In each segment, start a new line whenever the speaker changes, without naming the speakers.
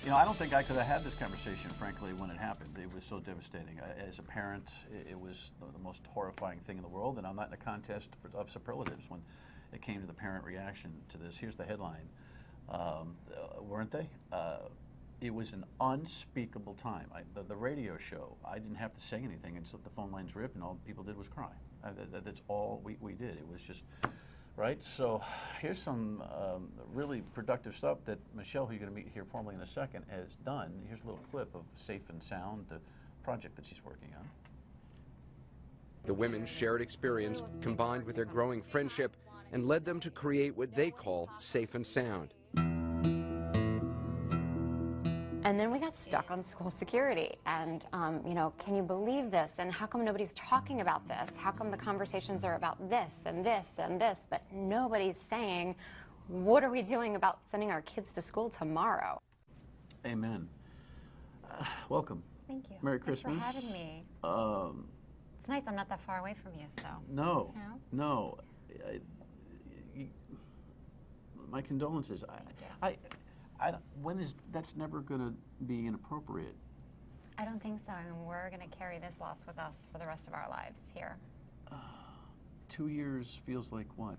You know, I don't think I could have had this conversation, frankly, when it happened. It was so devastating. As a parent, it was the most horrifying thing in the world, and I'm not in a contest of superlatives when it came to the parent reaction to this. Here's the headline, weren't they? It was an unspeakable time. The radio show, I didn't have to say anything until the phone lines ripped, and all people did was cry. That's all we did. It was just, right? So here's some really productive stuff that Michelle, who you're going to meet here formally in a second, has done. Here's a little clip of Safe and Sound, the project that she's working on.
The women's shared experience combined with their growing friendship and led them to create what they call Safe and Sound.
And then we got stuck on school security. And, you know, can you believe this? And how come nobody's talking about this? How come the conversations are about this and this and this, but nobody's saying, what are we doing about sending our kids to school tomorrow?
Amen. Welcome.
Thank you.
Merry
Thanks
Christmas.
for having me. It's nice I'm not that far away from you, so.
No,
No?
no. My condolences. When is that's never going to be inappropriate?
I don't think so. I mean, we're going to carry this loss with us for the rest of our lives here.
2 years feels like what?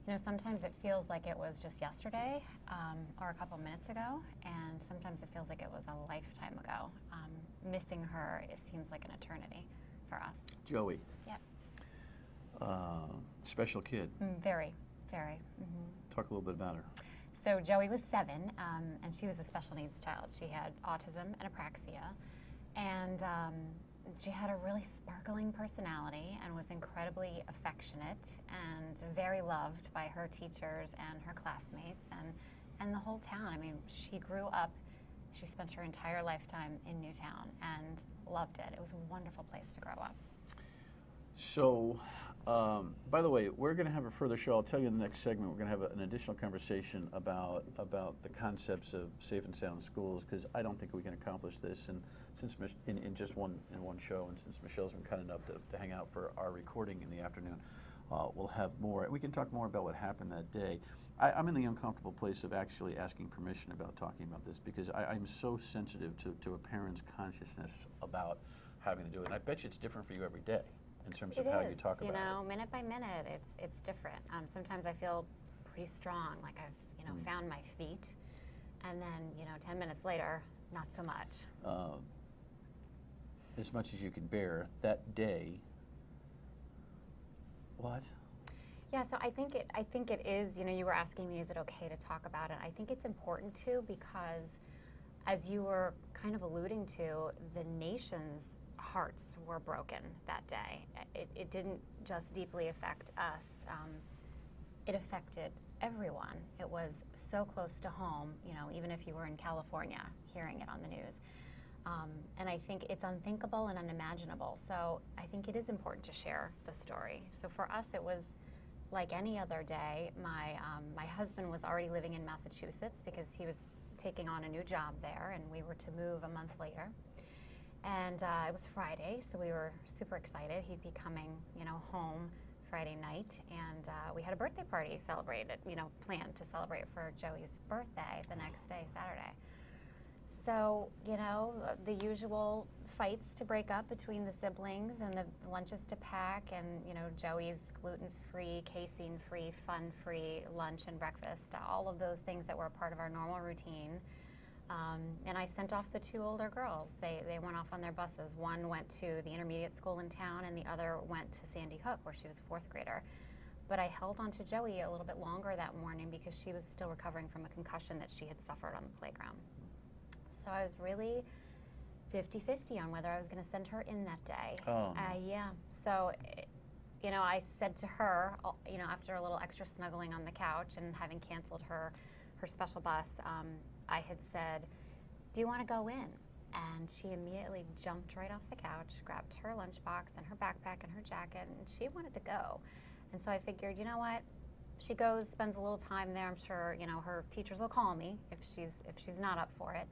You know, sometimes it feels like it was just yesterday or a couple minutes ago, and sometimes it feels like it was a lifetime ago. Missing her, it seems like an eternity for us.
Joey.
Yep.
Special kid.
Very, very. Mm-hmm.
Talk a little bit about her.
So Joey was 7, and she was a special needs child. She had autism and apraxia, and she had a really sparkling personality and was incredibly affectionate and very loved by her teachers and her classmates and the whole town. I mean, she grew up, she spent her entire lifetime in Newtown and loved it. It was a wonderful place to grow up.
So, by the way, we're going to have a further show. I'll tell you in the next segment. We're going to have an additional conversation about the concepts of safe and sound schools, because I don't think we can accomplish this, and since in just one show, and since Michelle's been kind enough to hang out for our recording in the afternoon, we'll have more. We can talk more about what happened that day. I'm in the uncomfortable place of actually asking permission about talking about this, because I'm so sensitive to a parent's consciousness about having to do it. And I bet you it's different for you every day in terms of how you talk about it.
You know, minute by minute, it's different. Sometimes I feel pretty strong, like I've found my feet, and then 10 minutes later, not so much.
As much as you can bear that day. What?
Yeah, so I think it is. You were asking me, is it okay to talk about it? I think it's important to, because, as you were kind of alluding to, the nation's hearts were broken that day. It didn't just deeply affect us. It affected everyone. It was so close to home, even if you were in California hearing it on the news. And I think it's unthinkable and unimaginable. So I think it is important to share the story. So for us, it was like any other day. My husband was already living in Massachusetts because he was taking on a new job there, and we were to move a month later. And it was Friday, so we were super excited. He'd be coming, home Friday night, and we had a birthday party celebrated, planned to celebrate for Joey's birthday the next day, Saturday. So, the usual fights to break up between the siblings, and the lunches to pack, and, Joey's gluten-free, casein-free, fun-free lunch and breakfast, all of those things that were a part of our normal routine. And I sent off the 2 older girls. They went off on their buses. One went to the intermediate school in town, and the other went to Sandy Hook, where she was a 4th grader. But I held on to Joey a little bit longer that morning because she was still recovering from a concussion that she had suffered on the playground. So I was really 50-50 on whether I was going to send her in that day.
Oh.
Yeah. So, I said to her, after a little extra snuggling on the couch and having canceled her special bus, I had said, "Do you want to go in?" And she immediately jumped right off the couch, grabbed her lunchbox and her backpack and her jacket, and she wanted to go. And so I figured, you know what? She goes, spends a little time there. I'm sure, her teachers will call me if she's not up for it,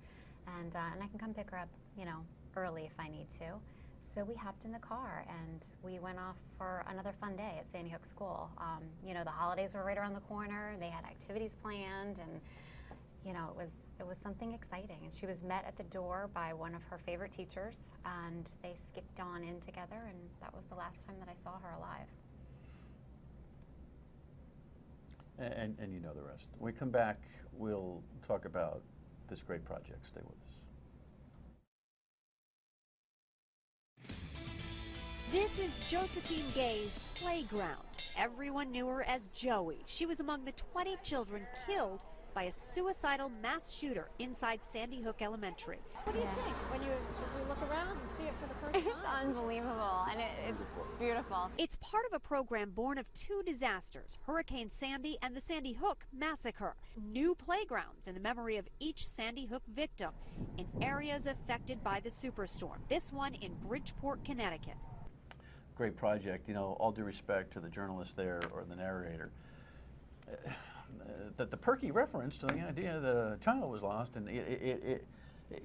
and I can come pick her up, early if I need to. So we hopped in the car and we went off for another fun day at Sandy Hook School. The holidays were right around the corner. They had activities planned, and you know, it was something exciting. And she was met at the door by one of her favorite teachers, and they skipped on in together, and that was the last time that I saw her alive.
And you know the rest. When we come back, we'll talk about this great project. Stay with us.
This is Josephine Gay's playground. Everyone knew her as Joey. She was among the 20 children killed by a suicidal mass shooter inside Sandy Hook Elementary.
What do you think when you look around and see it for the first time?
It's unbelievable, and it's beautiful.
It's part of a program born of two disasters, Hurricane Sandy and the Sandy Hook massacre. New playgrounds in the memory of each Sandy Hook victim in areas affected by the superstorm. This one in Bridgeport, Connecticut.
Great project. You know, all due respect to the journalist there or the narrator, that the perky reference to the idea that a child was lost, and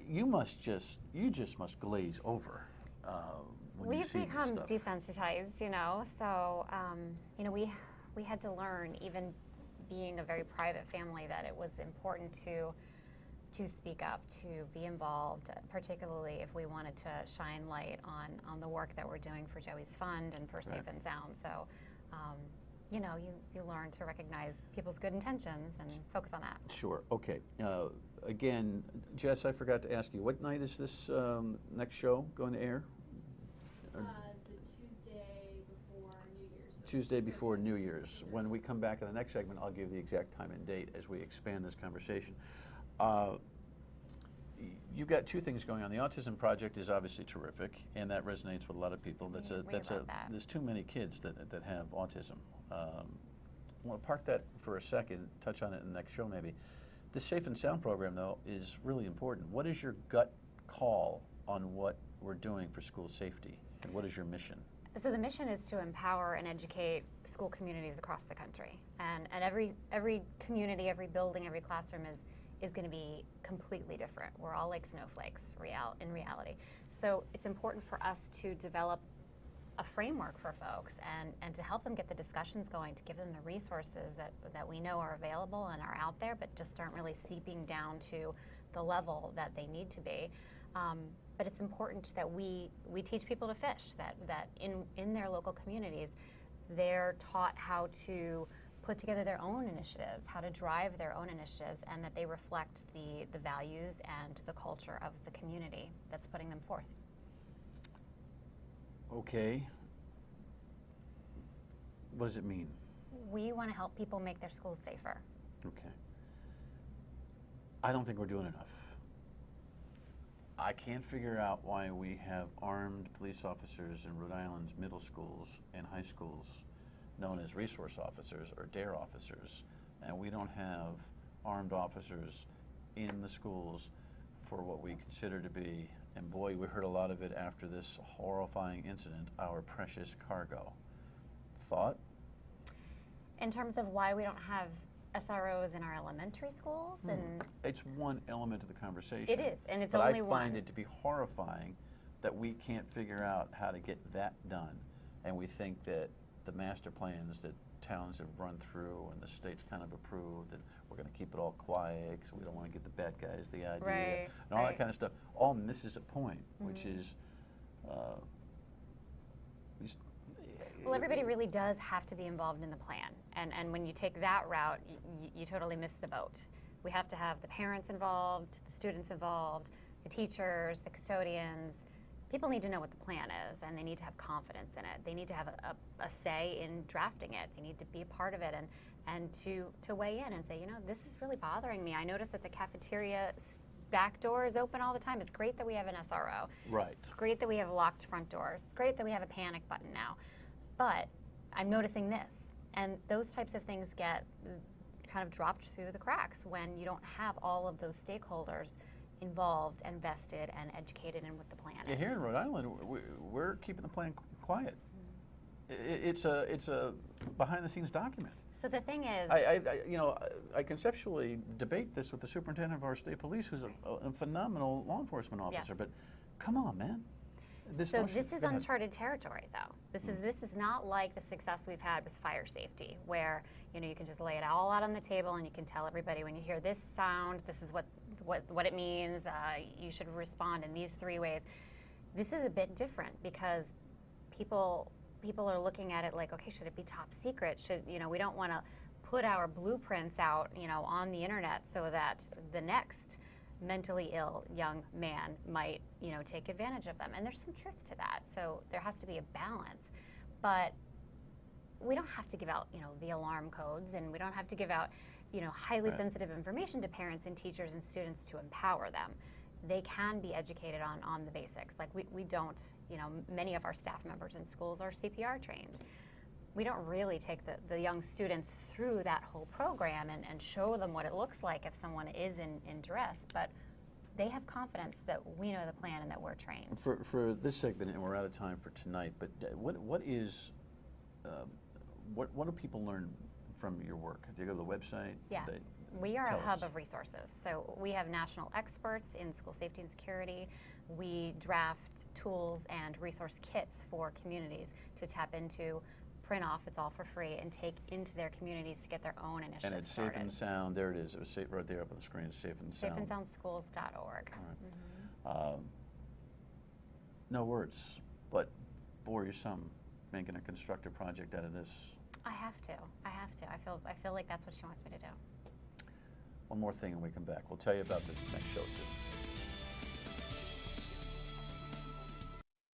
you just must glaze over when you
We've
see this
become
stuff.
desensitized, you know, so, you know, we had to learn, even being a very private family, that it was important to speak up, to be involved, particularly if we wanted to shine light on the work that we're doing for Joey's Fund and for Safe and Sound. So, you know, you learn to recognize people's good intentions and focus on that.
Sure. Okay. Again, Jess, I forgot to ask you, what night is this next show going to air?
The Tuesday before New Year's.
Tuesday before New Year's. When we come back in the next segment, I'll give the exact time and date as we expand this conversation. You've got two things going on. The Autism Project is obviously terrific, and that resonates with a lot of people. There's too many kids that have autism. I want to park that for a second, touch on it in the next show maybe. The Safe and Sound program, though, is really important. What is your gut call on what we're doing for school safety, and what is your mission?
So the mission is to empower and educate school communities across the country, and every community, every building, every classroom is going to be completely different. We're all like snowflakes in reality. So it's important for us to develop a framework for folks and to help them get the discussions going, to give them the resources that we know are available and are out there, but just aren't really seeping down to the level that they need to be. But it's important that we teach people to fish, that in their local communities, they're taught how to put together their own initiatives, how to drive their own initiatives, and that they reflect the values and the culture of the community that's putting them forth.
Okay. What does it mean?
We want to help people make their schools safer.
Okay. I don't think we're doing enough. I can't figure out why we have armed police officers in Rhode Island's middle schools and high schools known as resource officers or DARE officers, and we don't have armed officers in the schools for what we consider to be, and boy, we heard a lot of it after this horrifying incident, our precious cargo. Thought?
In terms of why we don't have SROs in our elementary schools, and
It's one element of the conversation.
it is, and it's
but
only
I
one.
find it to be horrifying that we can't figure out how to get that done, and we think that the master plans that towns have run through and the state's kind of approved, and we're going to keep it all quiet because we don't want to get the bad guys the idea,
Right,
and all
right.
that kind of stuff. All misses a point, which is
Well, everybody really does have to be involved in the plan, and when you take that route, you totally miss the boat. We have to have the parents involved, the students involved, the teachers, the custodians. People need to know what the plan is, and they need to have confidence in it. They need to have a say in drafting it. They need to be a part of it and to weigh in and say, you know, this is really bothering me. I noticed that the cafeteria back door is open all the time. It's great that we have an SRO.
right.
It's great that we have locked front doors. It's great that we have a panic button now. But I'm noticing this. And those types of things get kind of dropped through the cracks when you don't have all of those stakeholders involved and vested and educated in what the plan
Yeah,
is.
here in Rhode Island, we're keeping the plan quiet. It's a behind-the-scenes document.
So the thing is,
I conceptually debate this with the superintendent of our state police, who's a phenomenal law enforcement officer.
Yes.
But come on, man.
So
notion-
this is
go ahead.
uncharted territory, though. This is not like the success we've had with fire safety, where you can just lay it all out on the table and you can tell everybody when you hear this sound, this is what it means. You should respond in these 3 ways. This is a bit different because people are looking at it like, okay, should it be top secret? Should we don't want to put our blueprints out on the internet so that the next mentally ill young man might take advantage of them, and there's some truth to that. So there has to be a balance, but we don't have to give out the alarm codes, and we don't have to give out highly sensitive information to parents and teachers and students to empower them. They can be educated on the basics. Like we don't, many of our staff members in schools are CPR trained. We don't really take the young students through that whole program and show them what it looks like if someone is in duress, but they have confidence that we know the plan and that we're trained.
For this segment, and we're out of time for tonight, but what do people learn from your work? Do you go to the website?
Yeah. We are
Tell
a hub
us.
of resources. So we have national experts in school safety and security. We draft tools and resource kits for communities to tap into, print off, it's all for free, and take into their communities to get their own initiatives
And it's
started.
Safe and Sound. There it is. It was right there up on the screen. Safe and Sound.
safeandsoundschools.org.
All right. No words, but boy, you're some making a constructive project out of this.
I have to. I feel like that's what she wants me to do.
One more thing and we come back. We'll tell you about the next show too.